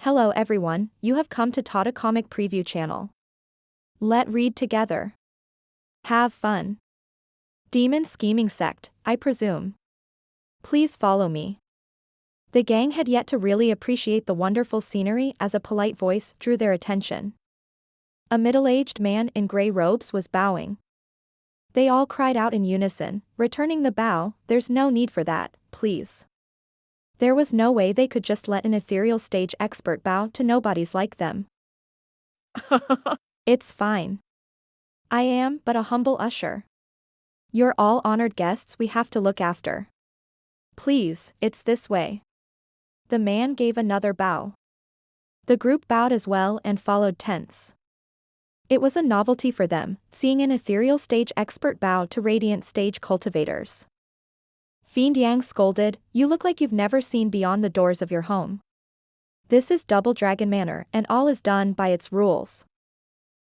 Hello everyone, you have come to Tata Comic Preview channel. Let read together. Have fun. Demon scheming sect, I presume. Please follow me. The gang had yet to really appreciate the wonderful scenery as a polite voice drew their attention. A middle-aged man in gray robes was bowing. They all cried out in unison, returning the bow, "There's no need for that, please." There was no way they could just let an ethereal stage expert bow to nobodies like them. It's fine. I am but a humble usher. You're all honored guests we have to look after. Please, it's this way. The man gave another bow. The group bowed as well and followed tense. It was a novelty for them, seeing an ethereal stage expert bow to radiant stage cultivators. Fiend Yang scolded, "You look like you've never seen beyond the doors of your home. This is Double Dragon Manor and all is done by its rules.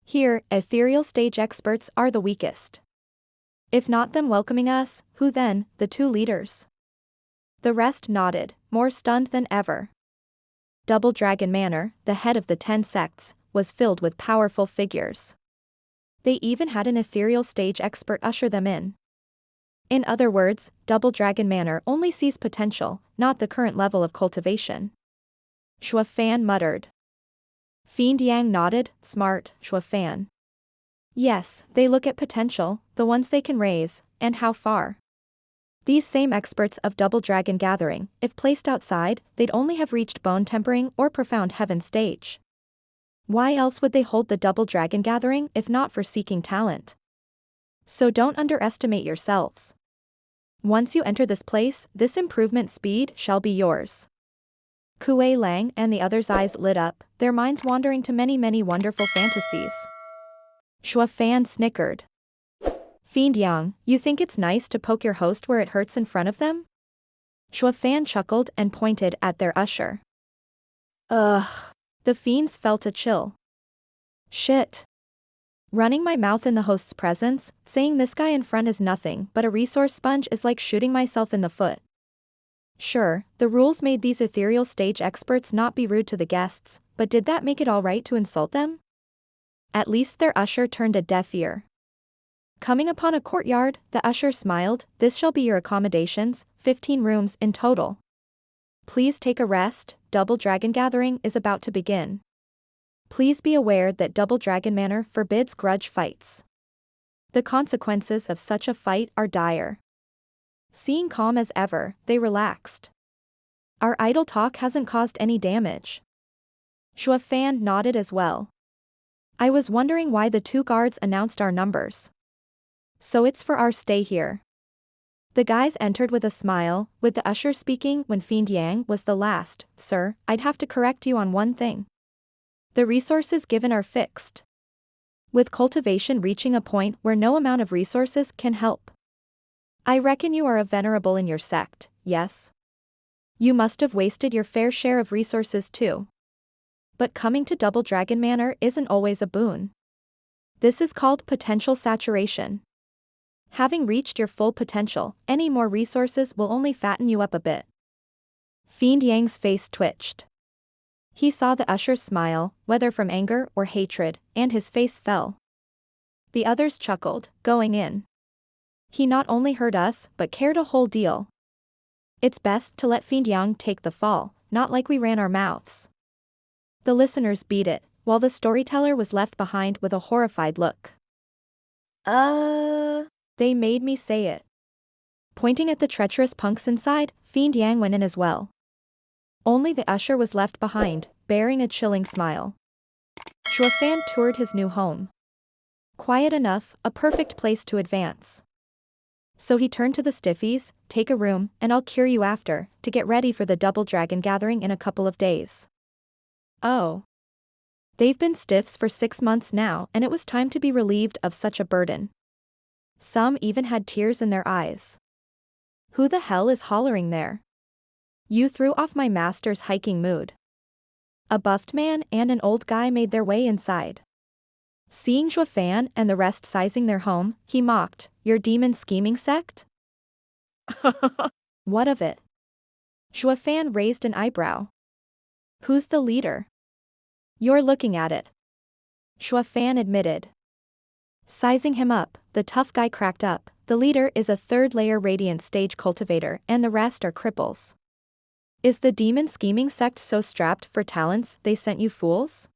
Here, ethereal stage experts are the weakest. If not them welcoming us, who then, the two leaders?" The rest nodded, more stunned than ever. Double Dragon Manor, the head of the 10 sects, was filled with powerful figures. They even had an ethereal stage expert usher them in. In other words, Double Dragon Manor only sees potential, not the current level of cultivation. Zhuo Fan muttered. Fiend Yang nodded, "Smart, Zhuo Fan. Yes, they look at potential, the ones they can raise, and how far. These same experts of Double Dragon Gathering, if placed outside, they'd only have reached bone tempering or profound heaven stage. Why else would they hold the Double Dragon Gathering if not for seeking talent? So don't underestimate yourselves. Once you enter this place, this improvement speed shall be yours." Kuei Lang and the others' eyes lit up, their minds wandering to many wonderful fantasies. Zhuo Fan snickered. "Fiend Yang, you think it's nice to poke your host where it hurts in front of them?" Zhuo Fan chuckled and pointed at their usher. Ugh. The fiends felt a chill. Shit. Running my mouth in the host's presence, saying this guy in front is nothing but a resource sponge is like shooting myself in the foot. Sure, the rules made these ethereal stage experts not be rude to the guests, but did that make it alright to insult them? At least their usher turned a deaf ear. Coming upon a courtyard, the usher smiled, "This shall be your accommodations, 15 rooms in total. Please take a rest, Double Dragon Gathering is about to begin. Please be aware that Double Dragon Manor forbids grudge fights. The consequences of such a fight are dire." Seeing calm as ever, they relaxed. "Our idle talk hasn't caused any damage." Zhuo Fan nodded as well. "I was wondering why the two guards announced our numbers. So it's for our stay here." The guys entered with a smile, with the usher speaking when Fiend Yang was the last. "Sir, I'd have to correct you on one thing. The resources given are fixed. With cultivation reaching a point where no amount of resources can help. I reckon you are a venerable in your sect, yes? You must have wasted your fair share of resources too. But coming to Double Dragon Manor isn't always a boon. This is called potential saturation. Having reached your full potential, any more resources will only fatten you up a bit." Fiend Yang's face twitched. He saw the usher smile, whether from anger or hatred, and his face fell. The others chuckled, going in. He not only heard us, but cared a whole deal. It's best to let Fiend Yang take the fall, not like we ran our mouths. The listeners beat it, while the storyteller was left behind with a horrified look. They made me say it." Pointing at the treacherous punks inside, Fiend Yang went in as well. Only the usher was left behind, bearing a chilling smile. Zhuo Fan toured his new home. Quiet enough, a perfect place to advance. So he turned to the stiffies, "Take a room, and I'll cure you after, to get ready for the Double Dragon Gathering in a couple of days." Oh. They've been stiffs for 6 months now and it was time to be relieved of such a burden. Some even had tears in their eyes. "Who the hell is hollering there? You threw off my master's hiking mood." A buffed man and an old guy made their way inside. Seeing Zhuo Fan and the rest sizing their home, he mocked, "Your demon scheming sect? What of it?" Zhuo Fan raised an eyebrow. Who's the leader? You're looking at it. Zhuo Fan admitted. Sizing him up, the tough guy cracked up. The leader is a third-layer radiant stage cultivator and the rest are cripples. Is the demon scheming sect so strapped for talents they sent you fools?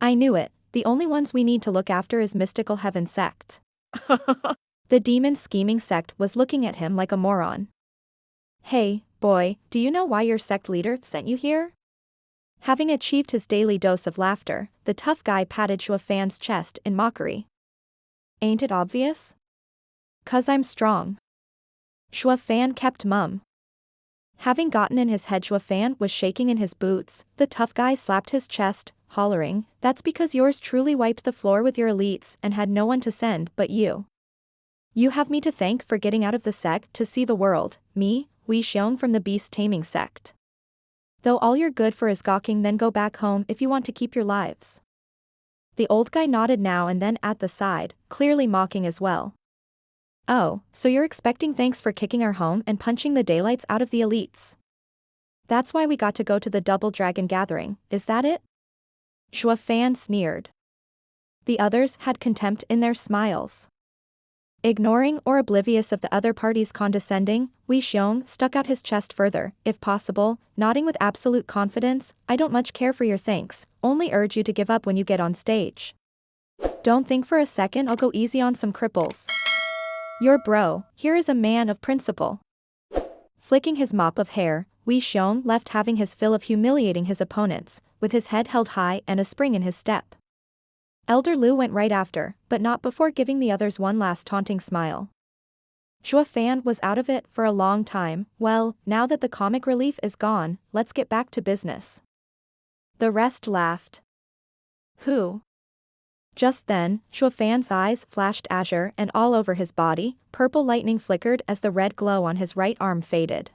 I knew it, the only ones we need to look after is mystical heaven sect. The demon scheming sect was looking at him like a moron. Hey, boy, do you know why your sect leader sent you here? Having achieved his daily dose of laughter, the tough guy patted Zhuo Fan's chest in mockery. Ain't it obvious? 'Cause I'm strong. Zhuo Fan kept mum. Having gotten in his head, Zhuo Fan was shaking in his boots. The tough guy slapped his chest, hollering, "That's because yours truly wiped the floor with your elites and had no one to send but you. You have me to thank for getting out of the sect to see the world, me, Wei Xiong from the beast taming sect. Though all you're good for is gawking, then go back home if you want to keep your lives." The old guy nodded now and then at the side, clearly mocking as well. Oh, so you're expecting thanks for kicking our home and punching the daylights out of the elites? That's why we got to go to the Double Dragon gathering, is that it? Zhuo Fan sneered. The others had contempt in their smiles. Ignoring or oblivious of the other party's condescending, Wei Xiong stuck out his chest further, if possible, nodding with absolute confidence, "I don't much care for your thanks, only urge you to give up when you get on stage. Don't think for a second I'll go easy on some cripples. Your bro, here is a man of principle." Flicking his mop of hair, Wei Xiong left having his fill of humiliating his opponents, with his head held high and a spring in his step. Elder Lu went right after, but not before giving the others one last taunting smile. Zhuo Fan was out of it for a long time. Well, now that the comic relief is gone, let's get back to business. The rest laughed. Who? Just then, Zhuo Fan's eyes flashed azure and all over his body, purple lightning flickered as the red glow on his right arm faded.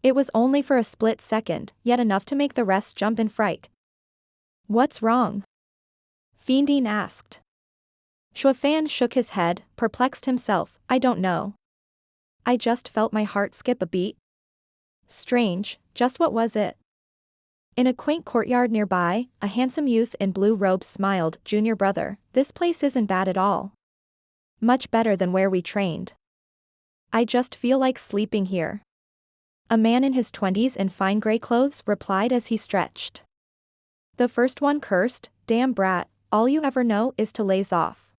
It was only for a split second, yet enough to make the rest jump in fright. What's wrong? Fiendine asked. Zhuo Fan shook his head, perplexed himself, I don't know. I just felt my heart skip a beat. Strange, just what was it? In a quaint courtyard nearby, a handsome youth in blue robes smiled, "Junior brother, this place isn't bad at all. Much better than where we trained. I just feel like sleeping here." A man in his 20s in fine gray clothes replied as he stretched. The first one cursed, "Damn brat, all you ever know is to laze off."